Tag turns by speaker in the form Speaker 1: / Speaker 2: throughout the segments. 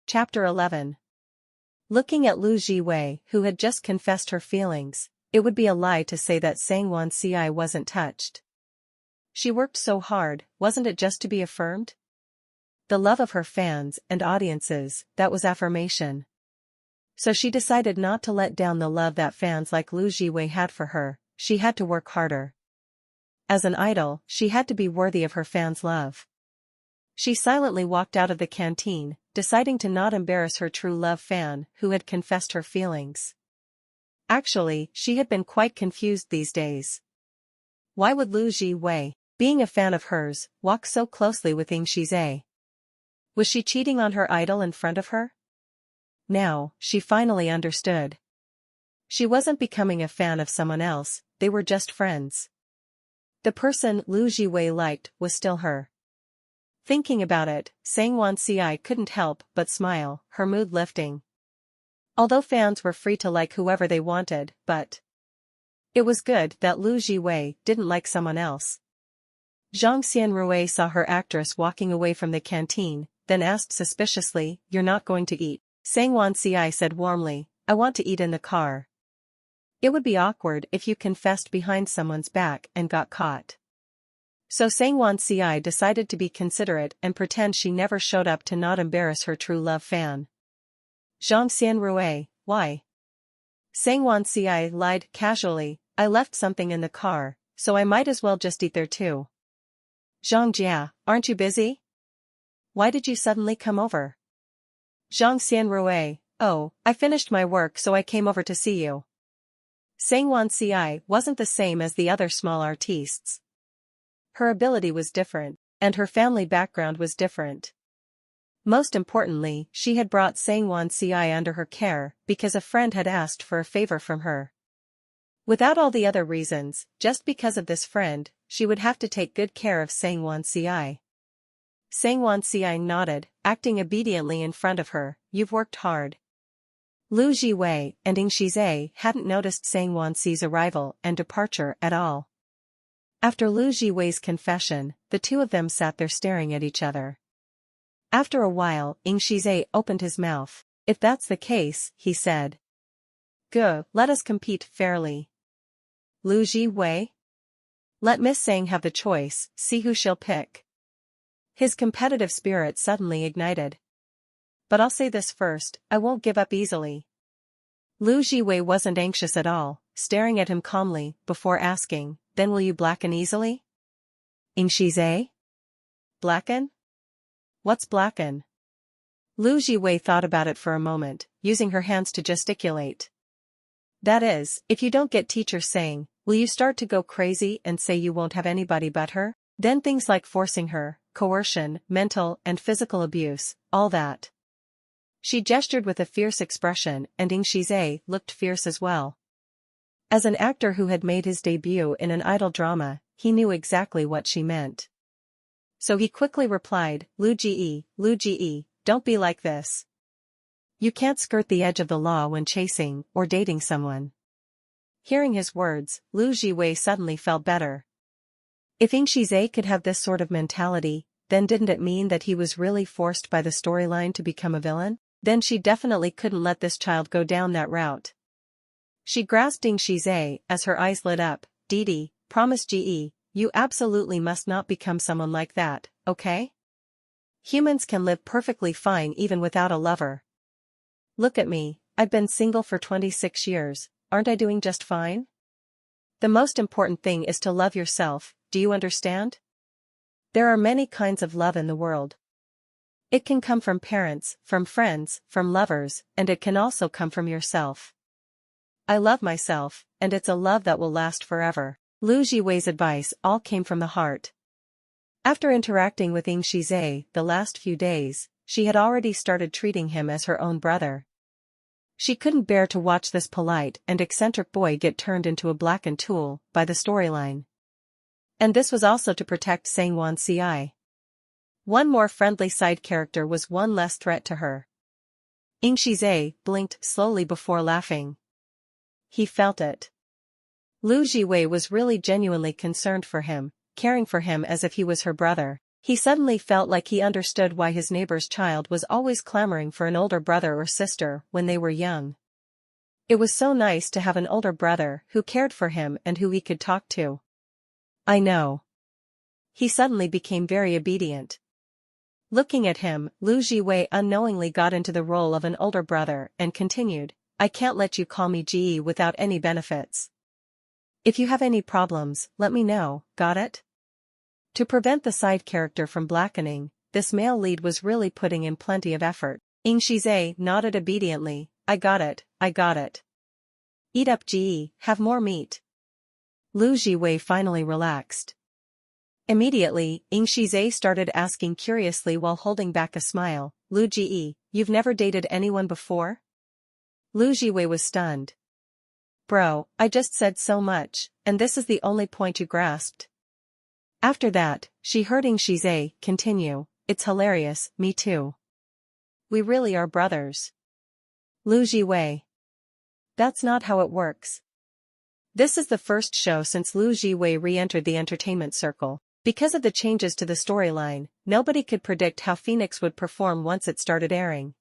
Speaker 1: Chapter 11. Looking at Lu Zhi Wei, who had just confessed her feelings, it would be a lie to say that Sang Wan Ci wasn't touched. She worked so hard, wasn't it just to be affirmed? The love of her fans and audiences, that was affirmation. So she decided not to let down the love that fans like Lu Zhi Wei had for her. She had to work harder. As an idol, she had to be worthy of her fans' love. She silently walked out of the canteen, deciding to not embarrass her true love fan who had confessed her feelings. Actually, she had been quite confused these days. Why would Lu Zhi Wei, being a fan of hers, walk so closely with Ying Xi Ze? Was she cheating on her idol in front of her? Now, she finally understood. She wasn't becoming a fan of someone else, they were just friends. The person Lu Zhi Wei liked was still her. Thinking about it, Sang Wan Ci couldn't help but smile, her mood lifting. Although fans were free to like whoever they wanted, but it was good that Lu Zhi Wei didn't like someone else. Zhang Xianrui saw her actress walking away from the canteen, then asked suspiciously, "You're not going to eat?" Sang Wan Ci said warmly, "I want to eat in the car." It would be awkward if you confessed behind someone's back and got caught. So Sang Wan Ci decided to be considerate and pretend she never showed up to not embarrass her true love fan. Zhang Xianrui, why? Sang Wan Ci lied casually, "I left something in the car, so I might as well just eat there too." Zhang Jia, aren't you busy? Why did you suddenly come over? Zhang Xianrui, oh, I finished my work so I came over to see you. Sang Wan Ci wasn't the same as the other small artistes. Her ability was different, and her family background was different. Most importantly, she had brought Sang Wan Ci under her care because a friend had asked for a favor from her. Without all the other reasons, just because of this friend, she would have to take good care of Sang Wan Ci. Sang Wan Ci nodded, acting obediently in front of her. "You've worked hard." Lu Zhi Wei and Ying Xi Ze hadn't noticed Sang Wan Ci's arrival and departure at all. After Lu Zhi Wei's confession, the two of them sat there staring at each other. After a while, Ying Xi Ze opened his mouth. "If that's the case," he said. "Go, let us compete fairly." Lu Zhi Wei? Let Miss Sang have the choice, see who she'll pick. His competitive spirit suddenly ignited. "But I'll say this first, I won't give up easily." Lu Zhi Wei wasn't anxious at all, staring at him calmly, before asking, "Then will you blacken easily?" Ying Xi Ze? Blacken? What's blacken? Lu Zhi Wei thought about it for a moment, using her hands to gesticulate. "That is, if you don't get teacher Sang, will you start to go crazy and say you won't have anybody but her? Then things like forcing her, coercion, mental and physical abuse, all that." She gestured with a fierce expression and Ying Xi Ze looked fierce as well. As an actor who had made his debut in an idol drama, he knew exactly what she meant. So he quickly replied, Lu Ji, don't be like this. You can't skirt the edge of the law when chasing or dating someone." Hearing his words, Lu Zhi Wei suddenly felt better. If Ying Xi Ze could have this sort of mentality, then didn't it mean that he was really forced by the storyline to become a villain? Then she definitely couldn't let this child go down that route. She grasped Ying Xi Ze as her eyes lit up. "Didi, promise Ge, you absolutely must not become someone like that, okay? Humans can live perfectly fine even without a lover. Look at me, I've been single for 26 years, aren't I doing just fine? The most important thing is to love yourself, do you understand? There are many kinds of love in the world. It can come from parents, from friends, from lovers, and it can also come from yourself. I love myself, and it's a love that will last forever." Lu Zhi Wei's advice all came from the heart. After interacting with Ying Xi Ze the last few days, she had already started treating him as her own brother. She couldn't bear to watch this polite and eccentric boy get turned into a blackened tool by the storyline. And this was also to protect Sang Wan Ci. One more friendly side character was one less threat to her. Ying Xi Ze blinked slowly before laughing. He felt it. Lu Zhi Wei was really genuinely concerned for him, caring for him as if he was her brother. He suddenly felt like he understood why his neighbor's child was always clamoring for an older brother or sister when they were young. It was so nice to have an older brother who cared for him and who he could talk to. I know. He suddenly became very obedient. Looking at him, Lu Zhi Wei unknowingly got into the role of an older brother and continued, I can't let you call me GE without any benefits. If you have any problems, let me know, got it? To prevent the side character from blackening, this male lead was really putting in plenty of effort. Ying Xi Ze nodded obediently, I got it, I got it. Eat up GE, have more meat. Lu Zhi Wei finally relaxed. Immediately, Ying Xi Ze started asking curiously while holding back a smile, Lu Ji, you've never dated anyone before? Lu Zhi Wei was stunned. Bro, I just said so much, and this is the only point you grasped. After that, she heard Ying Xi Ze continue, it's hilarious, me too. We really are brothers. Lu Zhi Wei. That's not how it works. This is the first show since Lu Zhi Wei re-entered the entertainment circle. Because of the changes to the storyline, nobody could predict how Phoenix would perform once it started airing.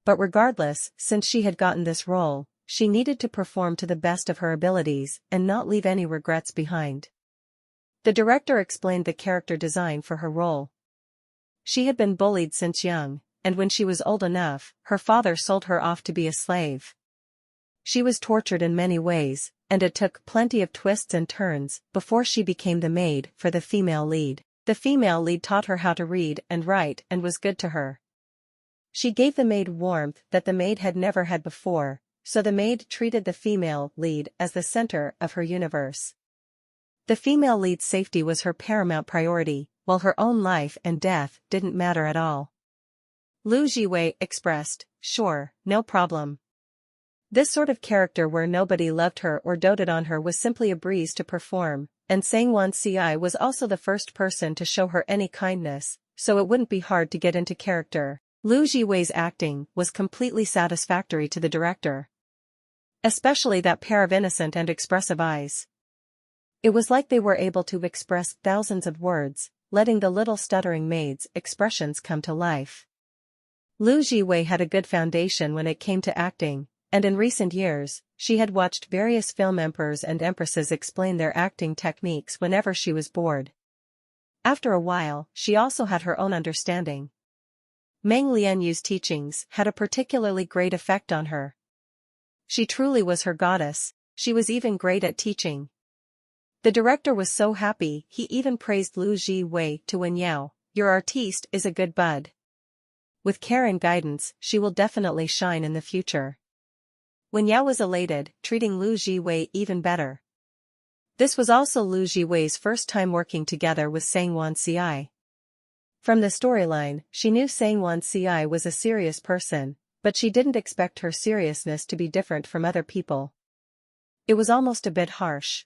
Speaker 1: But regardless, since she had gotten this role, she needed to perform to the best of her abilities and not leave any regrets behind. The director explained the character design for her role. She had been bullied since young, and when she was old enough, her father sold her off to be a slave. She was tortured in many ways, and it took plenty of twists and turns before she became the maid for the female lead. The female lead taught her how to read and write and was good to her. She gave the maid warmth that the maid had never had before, so the maid treated the female lead as the center of her universe. The female lead's safety was her paramount priority, while her own life and death didn't matter at all. Lu Zhi Wei expressed, sure, no problem. This sort of character where nobody loved her or doted on her was simply a breeze to perform, and Sang Wan Ci was also the first person to show her any kindness, so it wouldn't be hard to get into character. Lu Zhi Wei's acting was completely satisfactory to the director. Especially that pair of innocent and expressive eyes. It was like they were able to express thousands of words, letting the little stuttering maid's expressions come to life. Lu Zhi Wei had a good foundation when it came to acting. And in recent years, she had watched various film emperors and empresses explain their acting techniques whenever she was bored. After a while, she also had her own understanding. Meng Lianyu's teachings had a particularly great effect on her. She truly was her goddess, she was even great at teaching. The director was so happy he even praised Lu Zhi Wei to Wen Yao, your artiste is a good bud. With care and guidance, she will definitely shine in the future. Wen Yao was elated, treating Lu Zhi Wei even better. This was also Lu Zhi Wei's first time working together with Sang Wan Ci. From the storyline, she knew Sang Wan Ci was a serious person, but she didn't expect her seriousness to be different from other people. It was almost a bit harsh.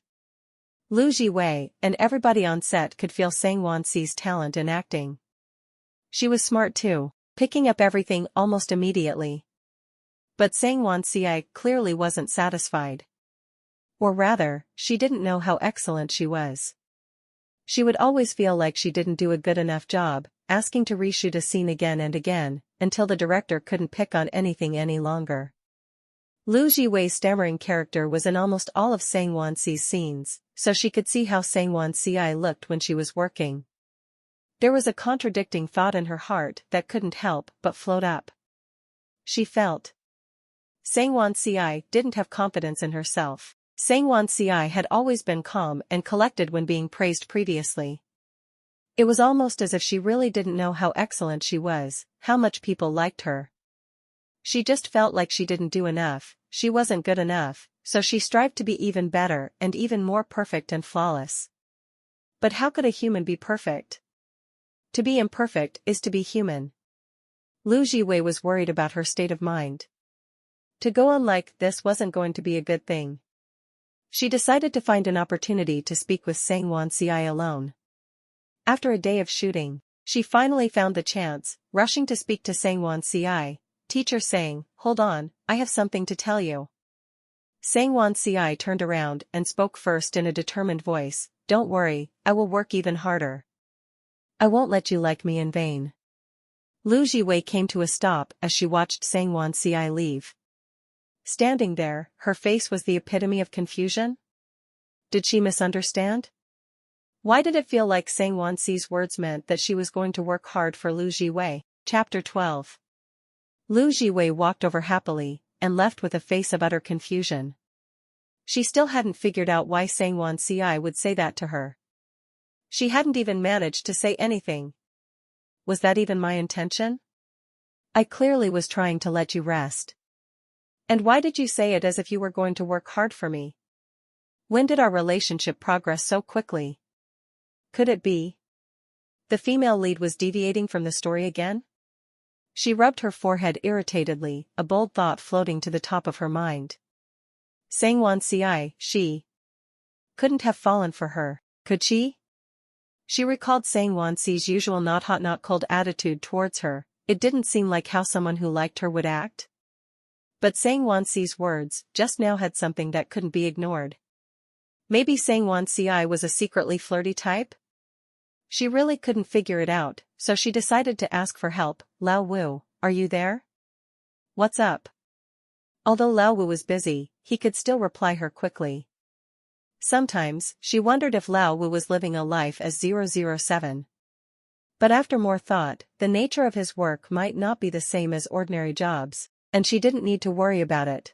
Speaker 1: Lu Zhi Wei and everybody on set could feel Sang Wan Ci's talent in acting. She was smart too, picking up everything almost immediately. But Sang Wan Ci clearly wasn't satisfied. Or rather, she didn't know how excellent she was. She would always feel like she didn't do a good enough job, asking to reshoot a scene again and again, until the director couldn't pick on anything any longer. Lu Zhi Wei's stammering character was in almost all of Sang Wan Ci's scenes, so she could see how Sang Wan Ci looked when she was working. There was a contradicting thought in her heart that couldn't help but float up. She felt. Sang Wan Ci didn't have confidence in herself. Sang Wan Ci had always been calm and collected when being praised previously. It was almost as if she really didn't know how excellent she was, how much people liked her. She just felt like she didn't do enough, she wasn't good enough, so she strived to be even better and even more perfect and flawless. But how could a human be perfect? To be imperfect is to be human. Lu Zhi Wei was worried about her state of mind. To go on like this wasn't going to be a good thing. She decided to find an opportunity to speak with Sang Wan Ci alone. After a day of shooting, she finally found the chance, rushing to speak to Sang Wan Ci. Teacher Sang, hold on, I have something to tell you. Sang Wan Ci turned around and spoke first in a determined voice, don't worry, I will work even harder. I won't let you like me in vain. Lu Zhi Wei came to a stop as she watched Sang Wan Ci leave. Standing there, her face was the epitome of confusion. Did she misunderstand? Why did it feel like Sang Wan Ci's words meant that she was going to work hard for Lu Zhi Wei? Chapter 12. Lu Zhi Wei walked over happily, and left with a face of utter confusion. She still hadn't figured out why Sang Wan Ci would say that to her. She hadn't even managed to say anything. Was that even my intention? I clearly was trying to let you rest. And why did you say it as if you were going to work hard for me? When did our relationship progress so quickly? Could it be the female lead was deviating from the story again? She rubbed her forehead irritatedly, a bold thought floating to the top of her mind. Sang Wan Ci, she couldn't have fallen for her, could she? She recalled Sang Wan Ci's usual not hot not cold attitude towards her. It didn't seem like how someone who liked her would act. But Sang Wan Ci's words just now had something that couldn't be ignored. Maybe Sang Wan Ci was a secretly flirty type? She really couldn't figure it out, so she decided to ask for help. Lao Wu, are you there? What's up? Although Lao Wu was busy, he could still reply her quickly. Sometimes, she wondered if Lao Wu was living a life as 007. But after more thought, the nature of his work might not be the same as ordinary jobs, and she didn't need to worry about it.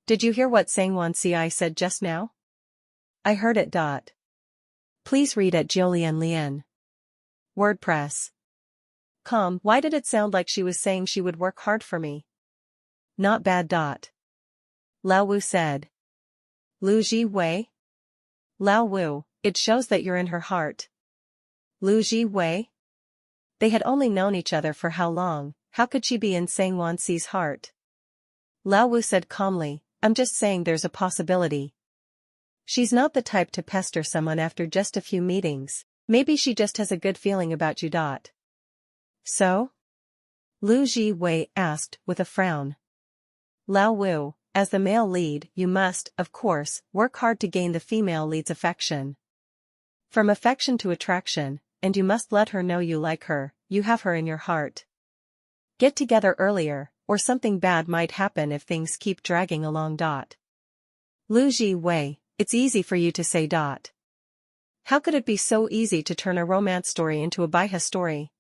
Speaker 1: Did you hear what Sang Wan Ci said just now? I heard it. Please read at Jiulian Lian. WordPress. Why did it sound like she was saying she would work hard for me? Not bad. Lao Wu said. Lu Zhi Wei? Lao Wu, it shows that you're in her heart. Lu Zhi Wei? They had only known each other for how long? How could she be in Sang Wan Ci's heart? Lao Wu said calmly, I'm just saying there's a possibility. She's not the type to pester someone after just a few meetings. Maybe she just has a good feeling about you. So? Lu Zhi Wei asked with a frown. Lao Wu, as the male lead, you must, of course, work hard to gain the female lead's affection. From affection to attraction, and you must let her know you like her, you have her in your heart. Get together earlier, or something bad might happen if things keep dragging along. Lu Zhi Wei, it's easy for you to say. How could it be so easy to turn a romance story into a baiha story?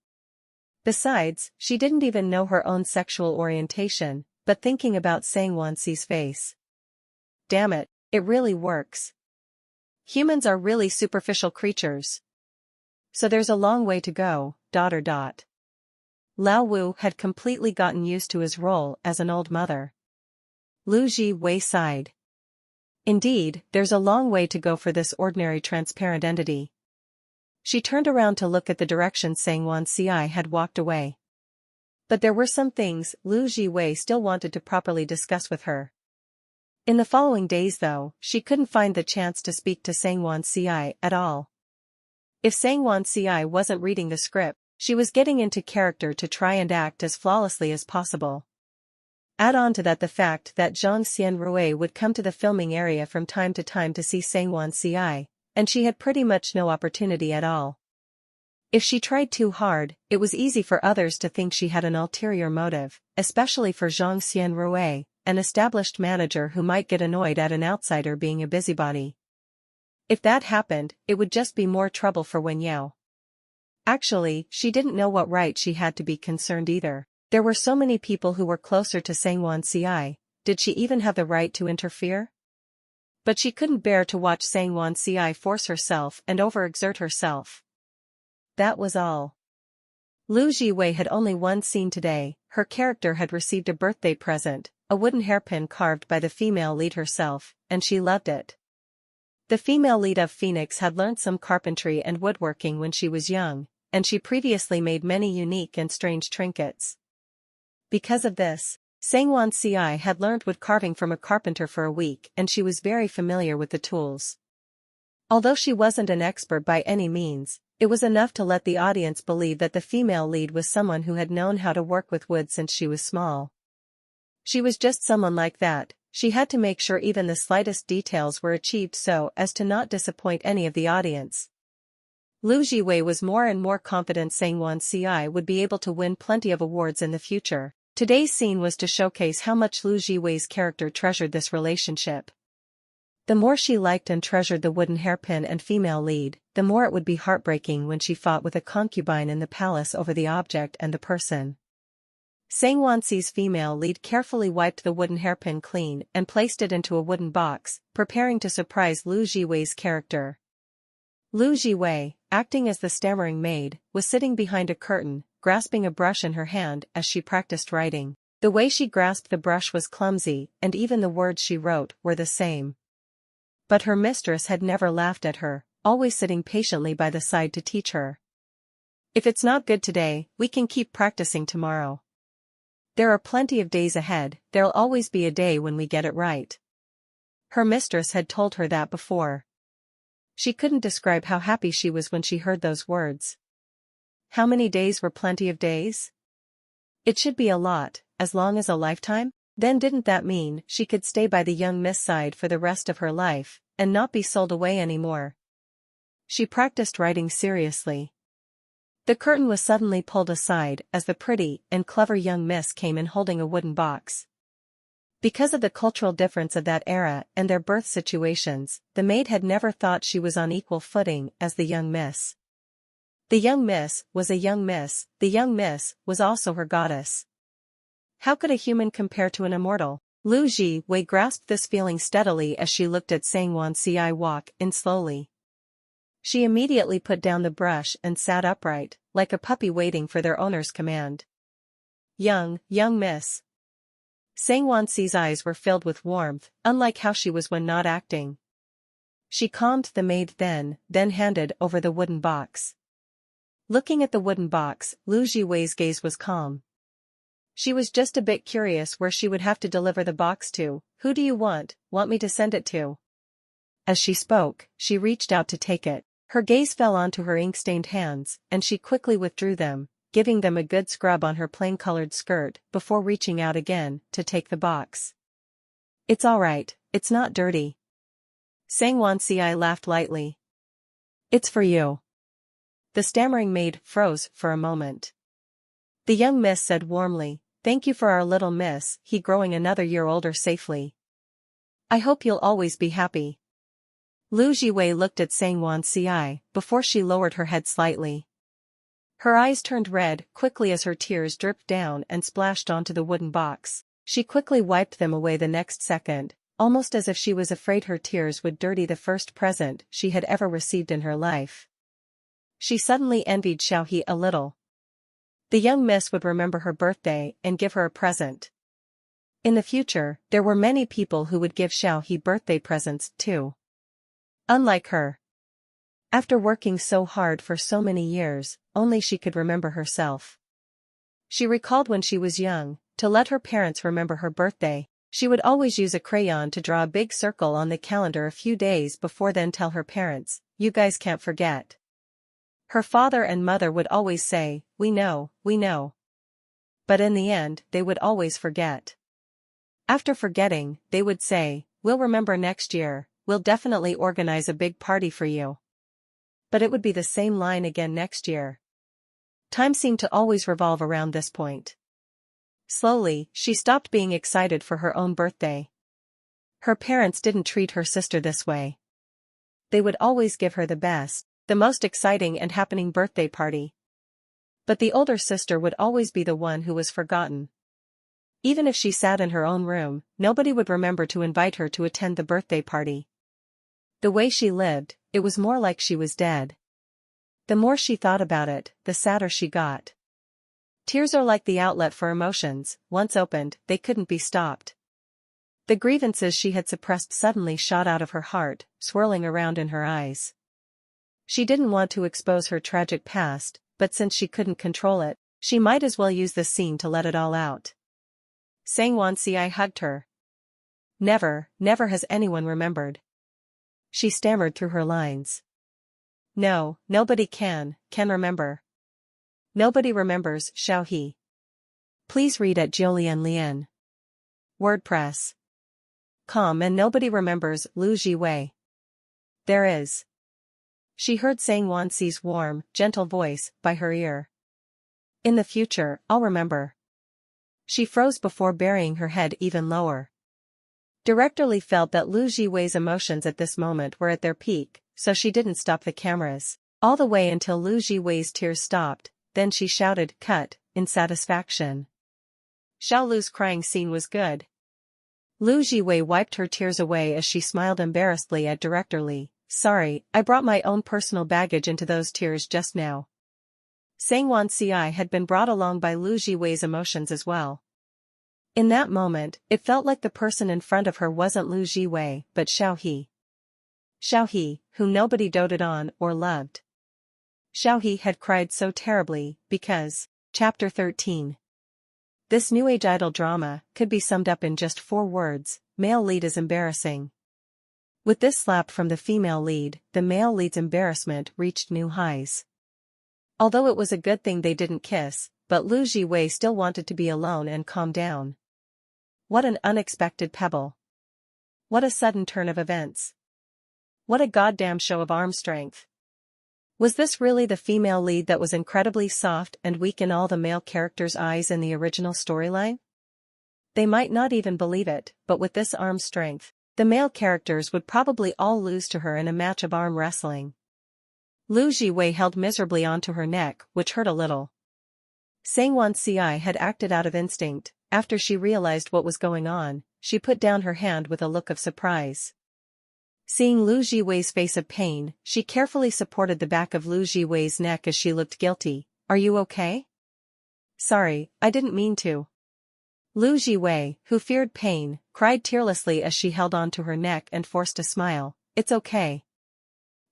Speaker 1: Besides, she didn't even know her own sexual orientation, but thinking about Sang Wan Ci's face. Damn it, it really works. Humans are really superficial creatures. So there's a long way to go. Lao Wu had completely gotten used to his role as an old mother. Lu Zhi Wei sighed. Indeed, there's a long way to go for this ordinary transparent entity. She turned around to look at the direction Sang Wan Ci had walked away. But there were some things Lu Zhi Wei still wanted to properly discuss with her. In the following days though, she couldn't find the chance to speak to Sang Wan Ci at all. If Sang Wan Ci wasn't reading the script, she was getting into character to try and act as flawlessly as possible. Add on to that the fact that Zhang Xianrui would come to the filming area from time to see Sang Wan Ci, and she had pretty much no opportunity at all. If she tried too hard, it was easy for others to think she had an ulterior motive, especially for Zhang Xianrui, an established manager who might get annoyed at an outsider being a busybody. If that happened, it would just be more trouble for Wen Yao. Actually, she didn't know what right she had to be concerned either. There were so many people who were closer to Sang Wan Ci, did she even have the right to interfere? But she couldn't bear to watch Sang Wan Ci force herself and overexert herself. That was all. Lu Zhi Wei had only one scene today. Her character had received a birthday present, a wooden hairpin carved by the female lead herself, and she loved it. The female lead of Phoenix had learnt some carpentry and woodworking when she was young, and she previously made many unique and strange trinkets. Because of this, Sang Wan Ci had learnt wood carving from a carpenter for a week, and she was very familiar with the tools. Although she wasn't an expert by any means, it was enough to let the audience believe that the female lead was someone who had known how to work with wood since she was small. She was just someone like that. She had to make sure even the slightest details were achieved so as to not disappoint any of the audience. Lu Zhi Wei was more and more confident Sang Wan Ci would be able to win plenty of awards in the future. Today's scene was to showcase how much Lu Zhi Wei's character treasured this relationship. The more she liked and treasured the wooden hairpin and female lead, the more it would be heartbreaking when she fought with a concubine in the palace over the object and the person. Sang Wan Ci's female lead carefully wiped the wooden hairpin clean and placed it into a wooden box, preparing to surprise Lu Zhi Wei's character. Lu Zhi Wei, acting as the stammering maid, was sitting behind a curtain, grasping a brush in her hand as she practiced writing. The way she grasped the brush was clumsy, and even the words she wrote were the same. But her mistress had never laughed at her, always sitting patiently by the side to teach her. "If it's not good today, we can keep practicing tomorrow. There are plenty of days ahead, there'll always be a day when we get it right." Her mistress had told her that before. She couldn't describe how happy she was when she heard those words. How many days were plenty of days? It should be a lot, as long as a lifetime? Then didn't that mean she could stay by the young miss side for the rest of her life, and not be sold away anymore? She practiced writing seriously. The curtain was suddenly pulled aside as the pretty and clever young miss came in holding a wooden box. Because of the cultural difference of that era and their birth situations, the maid had never thought she was on equal footing as the young miss. The young miss was a young miss, the young miss was also her goddess. How could a human compare to an immortal? Lu Zhi Wei grasped this feeling steadily as she looked at Sang Wan Ci walk in slowly. She immediately put down the brush and sat upright, like a puppy waiting for their owner's command. Young miss. Sang Wan Ci's eyes were filled with warmth, unlike how she was when not acting. She calmed the maid then handed over the wooden box. Looking at the wooden box, Lu Zhi Wei's gaze was calm. She was just a bit curious where she would have to deliver the box to. "Who do you want me to send it to?" As she spoke, she reached out to take it. Her gaze fell onto her ink-stained hands, and she quickly withdrew them, giving them a good scrub on her plain-colored skirt before reaching out again to take the box. "It's all right, it's not dirty." Sang Wan Ci laughed lightly. "It's for you." The stammering maid froze for a moment. The young miss said warmly, "Thank you for our little miss, he growing another year older safely. I hope you'll always be happy." Lu Zhi Wei looked at Sang Wan Ci before she lowered her head slightly. Her eyes turned red quickly as her tears dripped down and splashed onto the wooden box. She quickly wiped them away the next second, almost as if she was afraid her tears would dirty the first present she had ever received in her life. She suddenly envied Xiaohe a little. The young miss would remember her birthday and give her a present. In the future, there were many people who would give Xiaohe birthday presents too. Unlike her. After working so hard for so many years, only she could remember herself. She recalled when she was young, to let her parents remember her birthday, she would always use a crayon to draw a big circle on the calendar a few days before, then tell her parents, "You guys can't forget." Her father and mother would always say, we know. But in the end, they would always forget. After forgetting, they would say, "We'll remember next year, we'll definitely organize a big party for you." But it would be the same line again next year. Time seemed to always revolve around this point. Slowly, she stopped being excited for her own birthday. Her parents didn't treat her sister this way. They would always give her the best, the most exciting and happening birthday party. But the older sister would always be the one who was forgotten. Even if she sat in her own room, nobody would remember to invite her to attend the birthday party. The way she lived, it was more like she was dead. The more she thought about it, the sadder she got. Tears are like the outlet for emotions, once opened, they couldn't be stopped. The grievances she had suppressed suddenly shot out of her heart, swirling around in her eyes. She didn't want to expose her tragic past, but since she couldn't control it, she might as well use this scene to let it all out. Sang Wan Ci hugged her. Never has anyone remembered." She stammered through her lines. "No, nobody can remember. Nobody remembers Xiaohe. Please read at Jiulian. WordPress. Com, and nobody remembers Lu Zhi Wei. There is. She heard Sang Wan Ci's warm, gentle voice by her ear. In the future, I'll remember. She froze before burying her head even lower. Director Lee felt that Lu Zhi Wei's emotions at this moment were at their peak, so she didn't stop the cameras, all the way until Lu Zhi Wei's tears stopped, then she shouted, "Cut," in satisfaction. Xiao Lu's crying scene was good. Lu Zhi Wei wiped her tears away as she smiled embarrassedly at Director Lee. Sorry, I brought my own personal baggage into those tears just now. Sang Wan Ci had been brought along by Lu Zhi Wei's emotions as well. In that moment, it felt like the person in front of her wasn't Lu Zhi Wei, but Xiao He. Xiao He, whom nobody doted on or loved. Xiao He had cried so terribly, because, Chapter 13. This new age idol drama could be summed up in just 4 words, male lead is embarrassing. With this slap from the female lead, the male lead's embarrassment reached new highs. Although it was a good thing they didn't kiss, but Lu Zhi Wei still wanted to be alone and calm down. What an unexpected pebble. What a sudden turn of events. What a goddamn show of arm strength. Was this really the female lead that was incredibly soft and weak in all the male characters' eyes in the original storyline? They might not even believe it, but with this arm strength, the male characters would probably all lose to her in a match of arm wrestling. Lu Zhi Wei held miserably onto her neck, which hurt a little. Sang Wan Ci had acted out of instinct. After she realized what was going on, she put down her hand with a look of surprise. Seeing Lu Zhi Wei's face of pain, she carefully supported the back of Lu Zhi Wei's neck as she looked guilty. Are you okay? Sorry, I didn't mean to. Lu Zhi Wei, who feared pain, cried tearlessly as she held on to her neck and forced a smile. It's okay.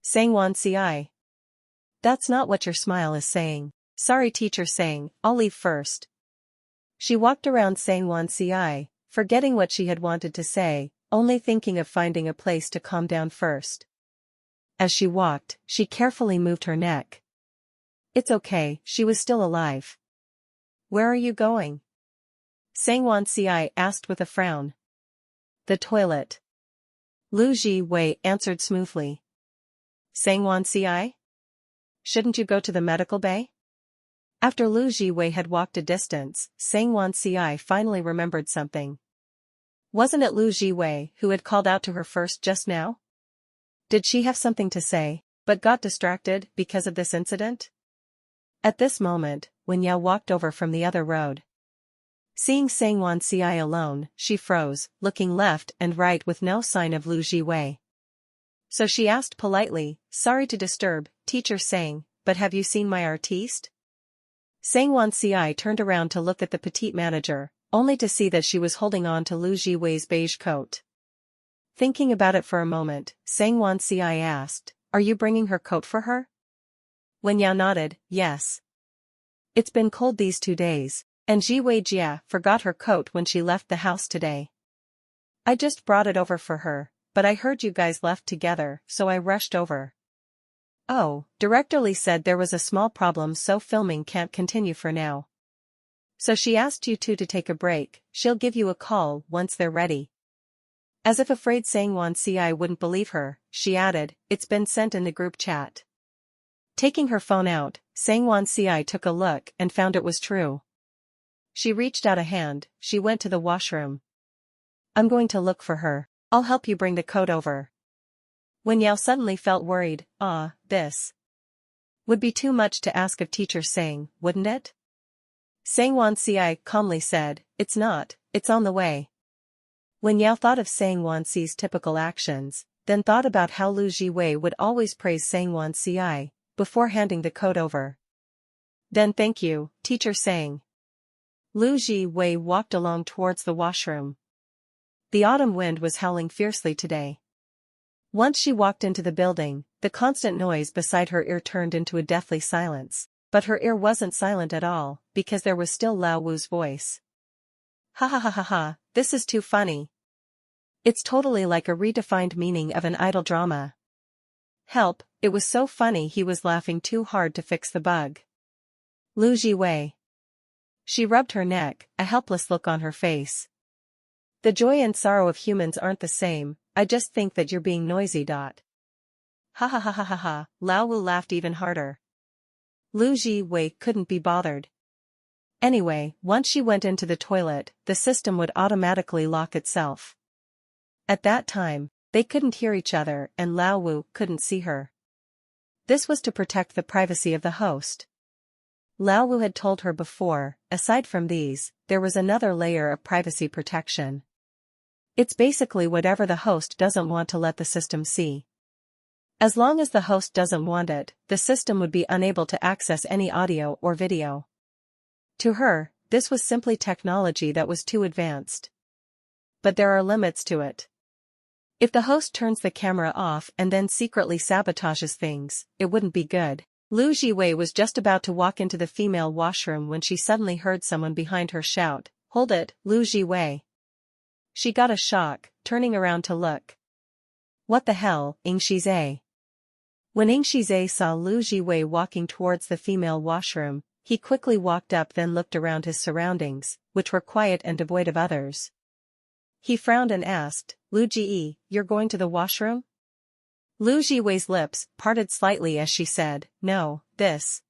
Speaker 1: Sang Wan Ci. That's not what your smile is saying. Sorry, teacher Sang, I'll leave first. She walked around Sang Wan Ci, forgetting what she had wanted to say, only thinking of finding a place to calm down first. As she walked, she carefully moved her neck. It's okay, she was still alive. Where are you going? Sang Wan Ci asked with a frown. The toilet. Lu Zhi Wei answered smoothly. Sang Wan Ci? Shouldn't you go to the medical bay? After Lu Zhi Wei had walked a distance, Sang Wan Ci finally remembered something. Wasn't it Lu Zhi Wei who had called out to her first just now? Did she have something to say, but got distracted because of this incident? At this moment, Wen Yao walked over from the other road. Seeing Sang Wan Ci alone, she froze, looking left and right with no sign of Lu Zhi Wei. So she asked politely, sorry to disturb, teacher Sang, but have you seen my artiste? Sang Wan Ci turned around to look at the petite manager, only to see that she was holding on to Lu Zhi Wei's beige coat. Thinking about it for a moment, Sang Wan Ci asked, are you bringing her coat for her? Wen Yao nodded, yes. It's been cold these 2 days, and Ji Wei Jia forgot her coat when she left the house today. I just brought it over for her, but I heard you guys left together, so I rushed over. Oh, Director Lee said there was a small problem, so filming can't continue for now. So she asked you two to take a break. She'll give you a call once they're ready. As if afraid Sang Wan Ci wouldn't believe her, she added, it's been sent in the group chat. Taking her phone out, Sang Wan Ci took a look and found it was true. She reached out a hand. She went to the washroom. I'm going to look for her. I'll help you bring the coat over. Wen Yao suddenly felt worried. This would be too much to ask of teacher Sang, wouldn't it? Sang Wan Ci calmly said, it's not, it's on the way. Wen Yao thought of Sang Wan Ci's typical actions, then thought about how Lu Zhi Wei would always praise Sang Wan Ci before handing the coat over. Then thank you, teacher Sang. Lu Zhi Wei walked along towards the washroom. The autumn wind was howling fiercely today. Once she walked into the building, the constant noise beside her ear turned into a deathly silence, but her ear wasn't silent at all, because there was still Lao Wu's voice. Ha ha ha ha ha, this is too funny. It's totally like a redefined meaning of an idol drama. Help, it was so funny he was laughing too hard to fix the bug. Lu Zhi Wei. She rubbed her neck, a helpless look on her face. The joy and sorrow of humans aren't the same, I just think that you're being noisy. Ha Ha ha ha ha ha ha, Lao Wu laughed even harder. Lu Zhi Wei couldn't be bothered. Anyway, once she went into the toilet, the system would automatically lock itself. At that time, they couldn't hear each other and Lao Wu couldn't see her. This was to protect the privacy of the host. Lao Wu had told her before, aside from these, there was another layer of privacy protection. It's basically whatever the host doesn't want to let the system see. As long as the host doesn't want it, the system would be unable to access any audio or video. To her, this was simply technology that was too advanced. But there are limits to it. If the host turns the camera off and then secretly sabotages things, it wouldn't be good. Lu Zhi Wei was just about to walk into the female washroom when she suddenly heard someone behind her shout, "Hold it, Lu Zhi Wei." She got a shock, turning around to look. What the hell, Ying Xi Ze? When Ying Xi Ze saw Lu Zhi Wei walking towards the female washroom, he quickly walked up then looked around his surroundings, which were quiet and devoid of others. He frowned and asked, "Lu Zhi, you're going to the washroom?" Lu Zhi Wei's lips parted slightly as she said, "No, this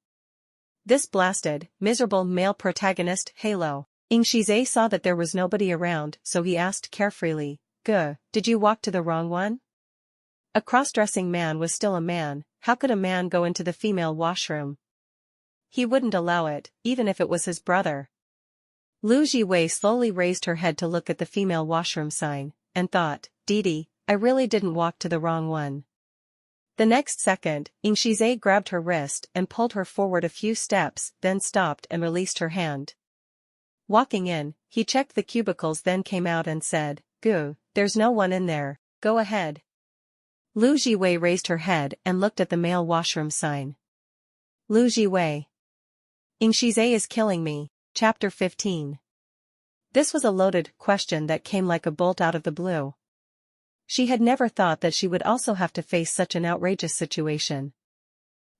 Speaker 1: blasted, miserable male protagonist, Halo." Ying Xi Ze saw that there was nobody around, so he asked carefreely, did you walk to the wrong one?" A cross-dressing man was still a man, how could a man go into the female washroom? He wouldn't allow it, even if it was his brother. Lu Zhi Wei slowly raised her head to look at the female washroom sign, and thought, Didi, I really didn't walk to the wrong one. The next second, Ying Xi Ze grabbed her wrist and pulled her forward a few steps, then stopped and released her hand. Walking in, he checked the cubicles then came out and said, there's no one in there, go ahead. Lu Zhi Wei raised her head and looked at the male washroom sign. Lu Zhi Wei. Ying Xi Ze is killing me. Chapter 15. This was a loaded question that came like a bolt out of the blue. She had never thought that she would also have to face such an outrageous situation.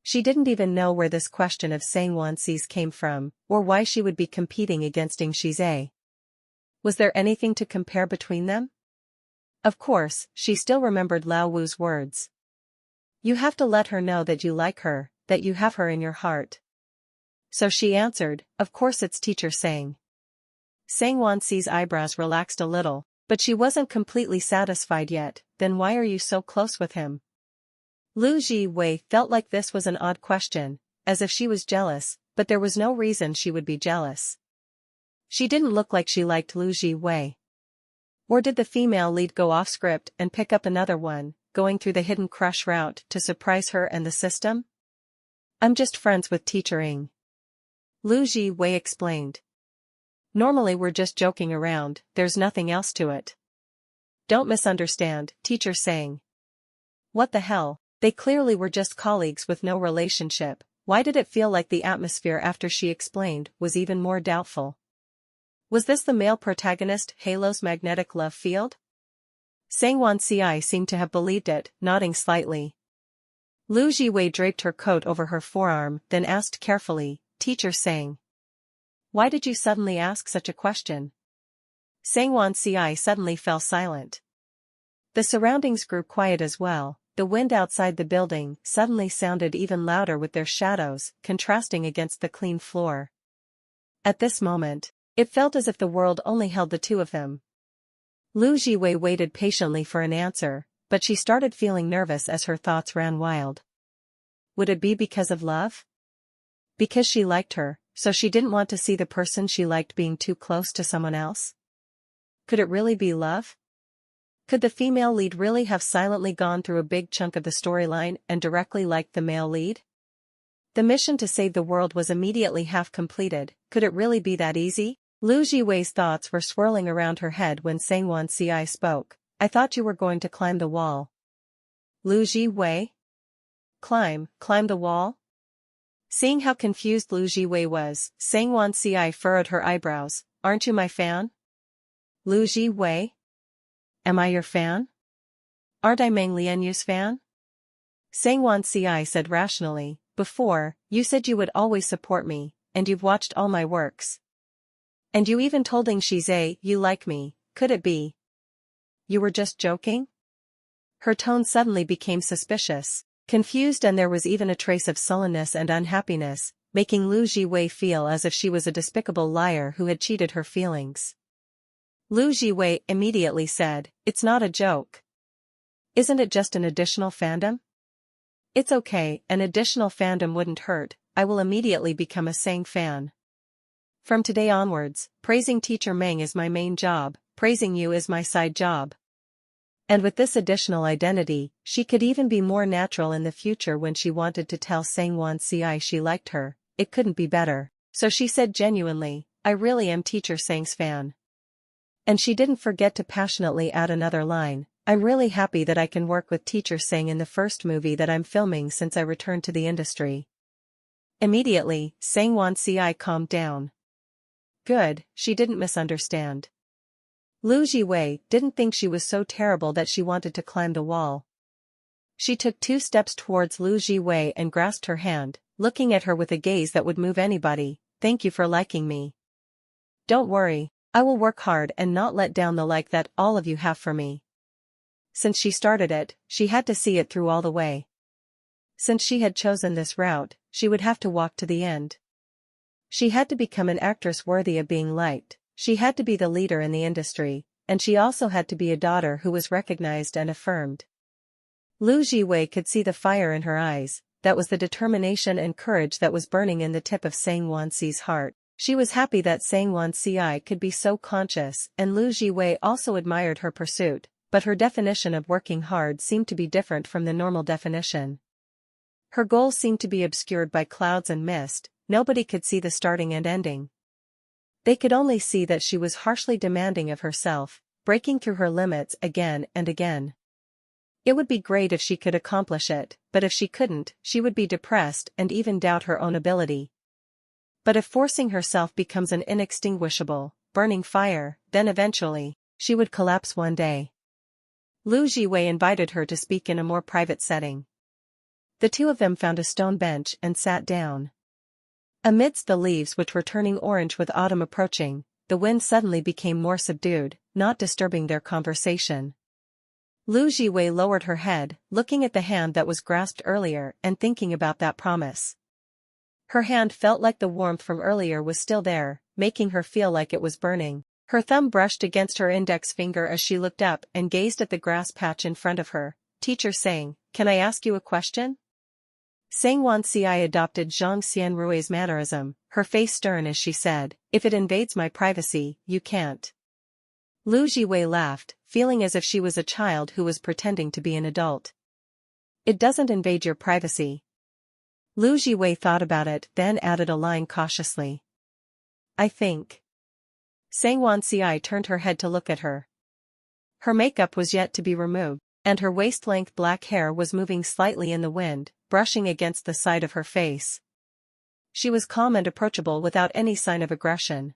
Speaker 1: She didn't even know where this question of Sang Wan Ci's came from, or why she would be competing against Ying Xi Ze. Was there anything to compare between them? Of course, she still remembered Lao Wu's words. You have to let her know that you like her, that you have her in your heart. So she answered, of course it's teacher Sang. Sang Wan Ci's eyebrows relaxed a little, but she wasn't completely satisfied yet. Then why are you so close with him? Lu Zhi Wei felt like this was an odd question, as if she was jealous, but there was no reason she would be jealous. She didn't look like she liked Lu Zhi Wei. Or did the female lead go off script and pick up another one, going through the hidden crush route to surprise her and the system? I'm just friends with teacher Ying. Lu Zhi Wei explained. Normally we're just joking around, there's nothing else to it. Don't misunderstand, teacher Sang. What the hell, they clearly were just colleagues with no relationship. Why did it feel like the atmosphere after she explained was even more doubtful? Was this the male protagonist Halo's magnetic love field? Sang Wan Ci seemed to have believed it, nodding slightly. Lu Zhi Wei draped her coat over her forearm, then asked carefully, Teacher Sang. Why did you suddenly ask such a question? Sang Wan Ci suddenly fell silent. The surroundings grew quiet as well. The wind outside the building suddenly sounded even louder with their shadows, contrasting against the clean floor. At this moment, it felt as if the world only held the two of them. Lu Zhi Wei waited patiently for an answer, but she started feeling nervous as her thoughts ran wild. Would it be because of love? Because she liked her, so she didn't want to see the person she liked being too close to someone else? Could it really be love? Could the female lead really have silently gone through a big chunk of the storyline and directly liked the male lead? The mission to save the world was immediately half completed. Could it really be that easy? Lu Zhi Wei's thoughts were swirling around her head when Sang Wan Ci spoke. I thought you were going to climb the wall. Lu Zhi Wei? Climb the wall? Seeing how confused Lu Zhi Wei was, Sang Wan Ci furrowed her eyebrows. Aren't you my fan? Lu Zhi Wei? Am I your fan? Aren't I Meng Lianyu's fan? Sang Wan Ci said rationally, before, you said you would always support me, and you've watched all my works. And you even told Ying Xi Ze you like me, could it be? You were just joking? Her tone suddenly became suspicious. Confused, and there was even a trace of sullenness and unhappiness, making Lu Zhi Wei feel as if she was a despicable liar who had cheated her feelings. Lu Zhi Wei immediately said, "It's not a joke. Isn't it just an additional fandom?" "It's okay, an additional fandom wouldn't hurt. I will immediately become a Sang fan. From today onwards, praising Teacher Meng is my main job, praising you is my side job." And with this additional identity, she could even be more natural in the future when she wanted to tell Sang Wan Ci she liked her. It couldn't be better. So she said genuinely, "I really am Teacher Sang's fan." And she didn't forget to passionately add another line, "I'm really happy that I can work with Teacher Sang in the first movie that I'm filming since I returned to the industry." Immediately, Sang Wan Ci calmed down. Good, she didn't misunderstand. Lu Zhi Wei didn't think she was so terrible that she wanted to climb the wall. She took 2 steps towards Lu Zhi Wei and grasped her hand, looking at her with a gaze that would move anybody. "Thank you for liking me. Don't worry, I will work hard and not let down the like that all of you have for me." Since she started it, she had to see it through all the way. Since she had chosen this route, she would have to walk to the end. She had to become an actress worthy of being liked, she had to be the leader in the industry, and she also had to be a daughter who was recognized and affirmed. Lu Zhi Wei could see the fire in her eyes, that was the determination and courage that was burning in the tip of Sang Wan Ci's heart. She was happy that Sang Wan Ci could be so conscious, and Lu Zhi Wei also admired her pursuit, but her definition of working hard seemed to be different from the normal definition. Her goals seemed to be obscured by clouds and mist, nobody could see the starting and ending. They could only see that she was harshly demanding of herself, breaking through her limits again and again. It would be great if she could accomplish it, but if she couldn't, she would be depressed and even doubt her own ability. But if forcing herself becomes an inextinguishable, burning fire, then eventually, she would collapse one day. Lu Zhi Wei invited her to speak in a more private setting. The two of them found a stone bench and sat down. Amidst the leaves which were turning orange with autumn approaching, the wind suddenly became more subdued, not disturbing their conversation. Lu Zhi Wei lowered her head, looking at the hand that was grasped earlier and thinking about that promise. Her hand felt like the warmth from earlier was still there, making her feel like it was burning. Her thumb brushed against her index finger as she looked up and gazed at the grass patch in front of her. "Teacher Sang, can I ask you a question?" Sang Wan Ci adopted Zhang Xianrui's mannerism, her face stern as she said, "If it invades my privacy, you can't." Lu Zhi Wei laughed, feeling as if she was a child who was pretending to be an adult. "It doesn't invade your privacy." Lu Zhi Wei thought about it, then added a line cautiously. "I think." Sang Wan Ci turned her head to look at her. Her makeup was yet to be removed, and her waist-length black hair was moving slightly in the wind, brushing against the side of her face. She was calm and approachable without any sign of aggression.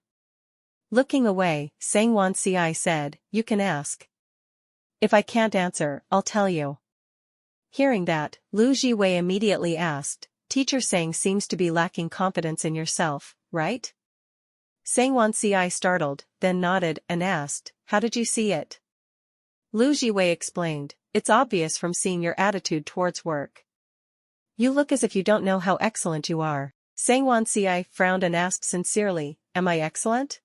Speaker 1: Looking away, Sang Wan Ci said, "You can ask. If I can't answer, I'll tell you." Hearing that, Lu Zhi Wei immediately asked, "Teacher Sang seems to be lacking confidence in yourself, right?" Sang Wan Ci startled, then nodded and asked, "How did you see it?" Lu Zhi Wei explained, "It's obvious from seeing your attitude towards work. You look as if you don't know how excellent you are." Sang Wan Ci frowned and asked sincerely, "Am I excellent?"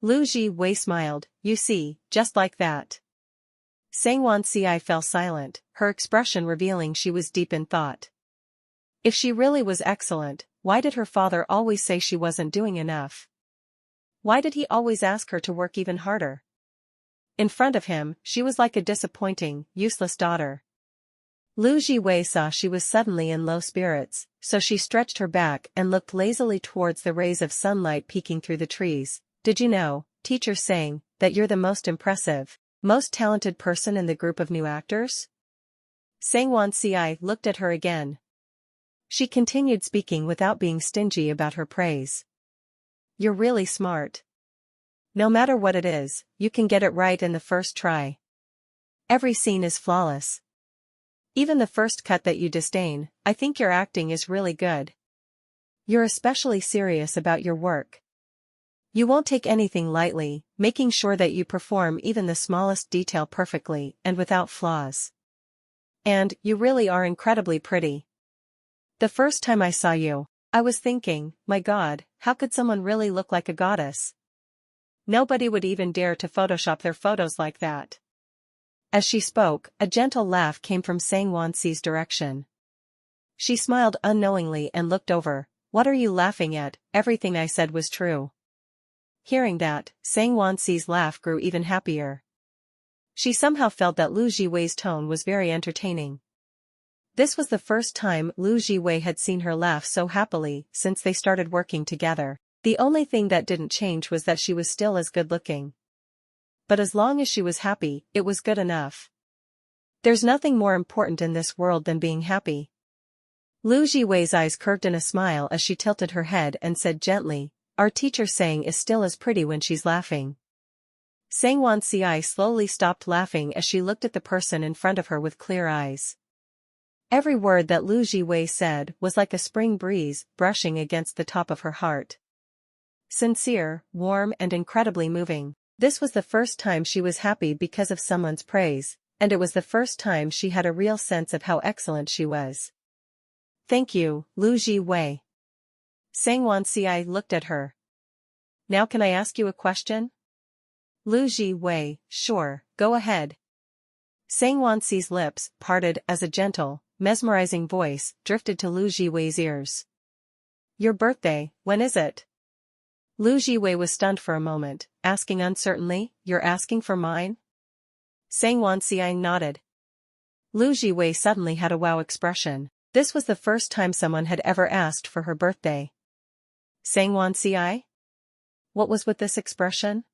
Speaker 1: Lu Zhi Wei smiled, "You see, just like that." Sang Wan Ci fell silent, her expression revealing she was deep in thought. If she really was excellent, why did her father always say she wasn't doing enough? Why did he always ask her to work even harder? In front of him, she was like a disappointing, useless daughter. Lu Zhi Wei saw she was suddenly in low spirits, so she stretched her back and looked lazily towards the rays of sunlight peeking through the trees. "Did you know, Teacher Sang, that you're the most impressive, most talented person in the group of new actors?" Sang Wan Ci looked at her again. She continued speaking without being stingy about her praise. "You're really smart. No matter what it is, you can get it right in the first try. Every scene is flawless. Even the first cut that you disdain, I think your acting is really good. You're especially serious about your work. You won't take anything lightly, making sure that you perform even the smallest detail perfectly and without flaws. And, you really are incredibly pretty. The first time I saw you, I was thinking, my God, how could someone really look like a goddess? Nobody would even dare to Photoshop their photos like that. As she spoke, a gentle laugh came from Sang Wan Ci's direction. She smiled unknowingly and looked over. What are you laughing at? Everything I said was true. Hearing that, Sang Wan Ci's laugh grew even happier. She somehow felt that Lu Zhi Wei's tone was very entertaining. This was the first time Lu Zhi Wei had seen her laugh so happily since they started working together. The only thing that didn't change was that she was still as good-looking. But as long as she was happy, it was good enough. There's nothing more important in this world than being happy. Lu Zhi Wei's eyes curved in a smile as she tilted her head and said gently, our teacher Sang is still as pretty when she's laughing. Sang Wan Ci slowly stopped laughing as she looked at the person in front of her with clear eyes. Every word that Lu Zhi Wei said was like a spring breeze brushing against the top of her heart. Sincere, warm and incredibly moving. This was the first time she was happy because of someone's praise, and it was the first time she had a real sense of how excellent she was. Thank you, Lu Zhi Wei. Sang Wan Ci looked at her. Now can I ask you a question? Lu Zhi Wei, sure, go ahead. Sang Wan Ci's lips parted as a gentle, mesmerizing voice drifted to Lu Zhi Wei's ears. Your birthday, when is it? Lu Zhi Wei was stunned for a moment, asking uncertainly, you're asking for mine? Sang Wan Ci nodded. Lu Zhi Wei suddenly had a wow expression. This was the first time someone had ever asked for her birthday. Sang Wan Ci? What was with this expression?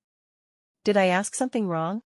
Speaker 1: Did I ask something wrong?